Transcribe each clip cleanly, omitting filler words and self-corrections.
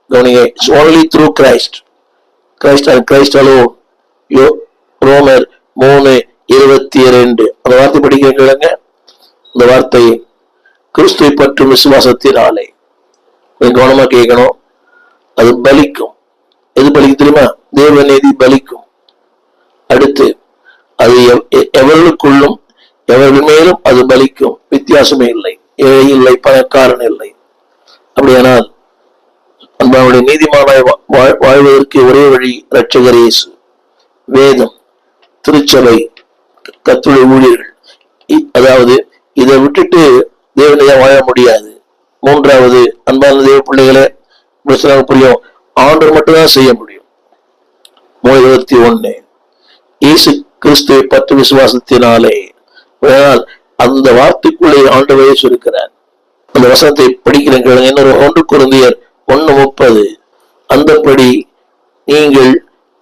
கவனிங்க, it's only through Christ and Christ alone. ரோமர் 3:22 அந்த வார்த்தை படிக்கிறீங்க. இந்த வார்த்தை கிறிஸ்துவை பற்றும் விசுவாசத்தினாலே. கவனமா கேட்கணும். அது பலிக்கும். எது பலிக்கும் தெரியுமா? தேவ நீதி பலிக்கும். அடுத்து அது எவர்களுக்குள்ளும் எவர்கள் மேலும் அது பலிக்கும். வித்தியாசமே இல்லை. ஏழை இல்லை, பணக்காரன் இல்லை. அப்படியானால் நம்முடைய நீதிமானாய் வாழ்வதற்கு ஒரே வழி இரட்சகர் இயேசு. வேதம், திருச்சபை, கர்த்தருடைய ஊழியர்கள். அதாவது இதை விட்டுட்டு தேவனையா வாழ முடியாது. மூன்றாவது, அன்பான தேவ பிள்ளைகளே, புரியும், ஆண்டவர் மட்டும்தான் செய்ய முடியும். 3:21 இயேசு கிறிஸ்துவை பற்று விசுவாசத்தினாலே. அந்த வார்த்தைக்குள்ளே ஆண்டவரே சொல்லிருக்கிறார். அந்த வசனத்தை படிக்கிறீர்கள். இன்னொரு 1 கொரிந்தியர் 1:30 அந்தப்படி நீங்கள்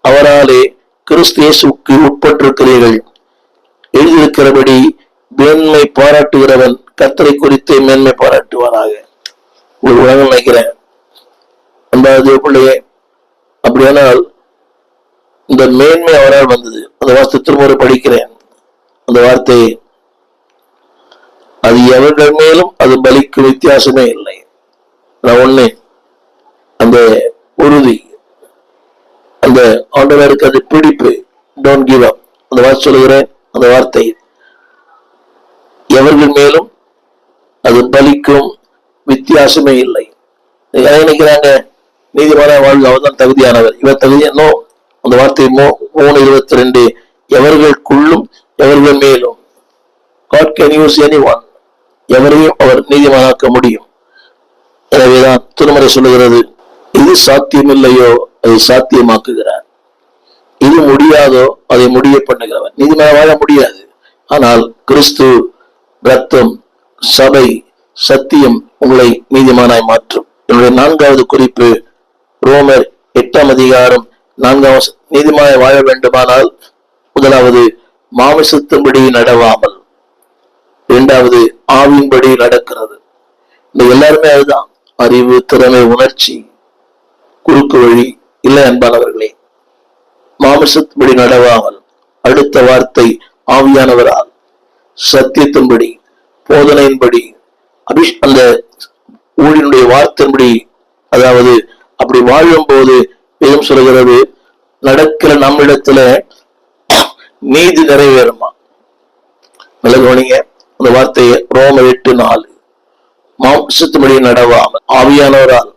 அவராலே கிறிஸ்து இயேசுவுக்கு உட்பட்டிருக்கிறீர்கள். எழுதியிருக்கிறபடி மேன்மை பாராட்டுகிறவன் கர்த்தரை குறித்து மேன்மை பாராட்டுவாராக. ஒரு உலகம் நினைக்கிறேன் அன்பாவது பிள்ளையே. அப்படியானால் இந்த மேன்மை அவரால் வந்தது. அந்த வார்த்தை திரும்ப படிக்கிறேன். அந்த வார்த்தை அது எவர்கள் மேலும் அது பலிக்கு வித்தியாசமே இல்லை. ஒண்ணு அந்த உறுதி, அந்த ஆண்டவருக்கு அது பிடிப்பு. Don't give up. அந்த வார்த்தை சொல்லுகிறேன். அந்த வார்த்தை எவர்கள் மேலும் அது பலிக்கும் வித்தியாசமே இல்லை. நினைக்கிறாங்க நீதிமான வாழ்வு அவர் தான் தகுதியானவர், இவர் தகுதி. அந்த வார்த்தை 3:22 எவர்களுக்குள்ளும் எவர்கள் மேலும். God can use anyone. எவரையும் அவர் நீதிமானாக்க முடியும். எனவேதான் திருமறை சொல்லுகிறது, இது சாத்தியமில்லையோ அதை சாத்தியமாக்குகிறார், இது முடியாதோ அதை முடிய பண்ணுகிறவர். நீதிமான வாழ முடியாது. ஆனால் கிறிஸ்து, ரத்தம், சபை, சத்தியம் உங்களை நீதிமானாய் மாற்றும். என்னுடைய 4வது குறிப்பு ரோமர் 8:4. நீதிமானாய் வாழ வேண்டுமானால் முதலாவது மாமிசத்தின்படி நடவாமல், 2வது ஆவியின்படி நடக்கிறது. இந்த எல்லாருமே அதுதான். அறிவு, திறமை, உணர்ச்சி, குறுக்கு வழி இல்லை அன்பானவர்களே. மாமிசத்தின்படி நடவாமல். அடுத்த வார்த்தை ஆவியானவரால், சத்தியத்தின்படி, போதனையின்படி, அந்த ஊழியனுடைய வார்த்தையின்படி. அதாவது அப்படி வாழும் போது வேதம் சொல்கிறது, நடக்கிற நம்மிடத்துல நீதி நிறைவேறுமா. கவனிங்க அந்த வார்த்தையை. ரோமர் 8:4 மாம்சத்தின்படி நடவாமல் ஆவியானவரால்